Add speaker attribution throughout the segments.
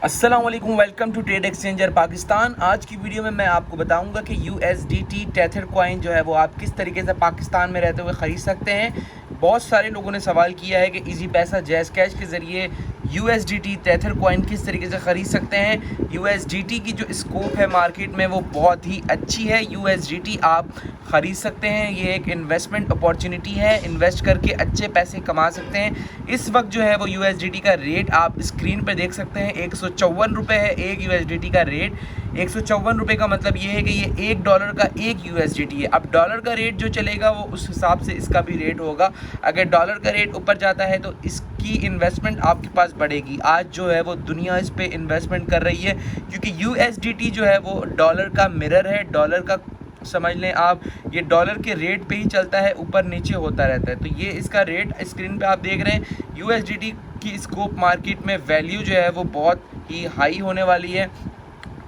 Speaker 1: अस्सलाम वालेकुम, welcome to trade exchanger Pakistan. आज की वीडियो में मैं आपको बताऊंगा कि USDT टेथर कॉइन जो है वो आप किस तरीके से पाकिस्तान में रहते हुए ख़रीद सकते हैं। बहुत सारे लोगों ने सवाल किया है कि इजी पैसा जैज़ कैश के ज़रिए USDT टेथर कॉइन किस तरीके से ख़रीद सकते हैं। USDT की जो स्कोप है मार्केट में वो बहुत ही अच्छी है। USDT आप ख़रीद सकते हैं, ये एक इन्वेस्टमेंट अपॉर्चुनिटी है, इन्वेस्ट करके अच्छे पैसे कमा सकते हैं। इस वक्त जो है वो USDT का रेट आप स्क्रीन पर देख सकते हैं, 154 रुपये है एक USDT का रेट। 154 रुपये का मतलब ये है कि ये $1 का एक USDT है। अब डॉलर का रेट जो चलेगा वो उस हिसाब से इसका भी रेट होगा। अगर डॉलर का रेट ऊपर जाता है तो इसकी इन्वेस्टमेंट आपके पास बढ़ेगी। आज जो है वो दुनिया इस पे इन्वेस्टमेंट कर रही है क्योंकि USDT जो है वो डॉलर का मिरर है। डॉलर का समझ लें आप, ये डॉलर के रेट पे ही चलता है, ऊपर नीचे होता रहता है। तो ये इसका रेट स्क्रीन पे आप देख रहे हैं। USDT की स्कोप मार्केट में वैल्यू जो है वो बहुत ही हाई होने वाली है।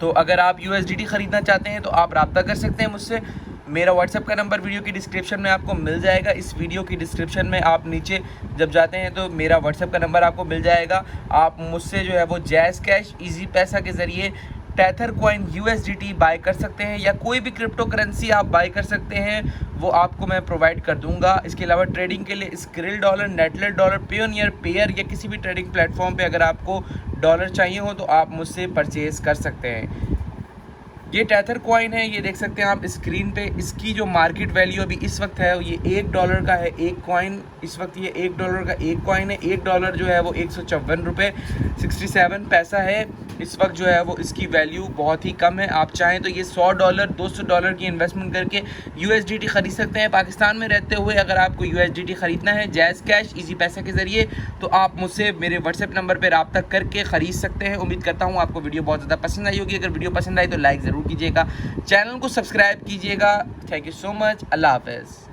Speaker 1: तो अगर आप USDT ख़रीदना चाहते हैं तो आप रब्ता कर सकते हैं मुझसे। मेरा व्हाट्सएप का नंबर वीडियो की डिस्क्रिप्शन में आपको मिल जाएगा। इस वीडियो की डिस्क्रिप्शन में आप नीचे जब जाते हैं तो मेरा व्हाट्सएप का नंबर आपको मिल जाएगा। आप मुझसे जो है वो जैज़ कैश इजी पैसा के ज़रिए टेथर कॉइन USDT बाय कर सकते हैं, या कोई भी क्रिप्टो करेंसी आप बाय कर सकते हैं, वो आपको मैं प्रोवाइड कर दूंगा। इसके अलावा ट्रेडिंग के लिए Skrill dollar, Neteller dollar, Payoneer, Payeer या किसी भी ट्रेडिंग प्लेटफॉर्म पे अगर आपको डॉलर चाहिए हो तो आप मुझसे परचेज़ कर सकते हैं। ये टेथर कॉइन है, ये देख सकते हैं आप स्क्रीन पे। इसकी जो मार्केट वैल्यू अभी इस वक्त है ये $1 का है एक कॉइन। इस वक्त ये $1 का एक कॉइन है। $1 जो है वो 154 रुपये 67 पैसा है। इस वक्त जो है वो इसकी वैल्यू बहुत ही कम है। आप चाहें तो ये $100 $200 की इन्वेस्टमेंट करके USDT ख़रीद सकते हैं पाकिस्तान में रहते हुए। अगर आपको USDT ख़रीदना है जैज़ कैश इजी पैसे के ज़रिए तो आप मुझसे मेरे व्हाट्सएप नंबर पर रब्ता करके ख़रीद सकते हैं। उम्मीद करता हूँ आपको वीडियो बहुत ज़्यादा पसंद आई होगी। अगर वीडियो पसंद आई तो लाइक ज़रूर कीजिएगा, चैनल को सब्सक्राइब कीजिएगा। Thank you so much. अल्लाह हाफ़िज़।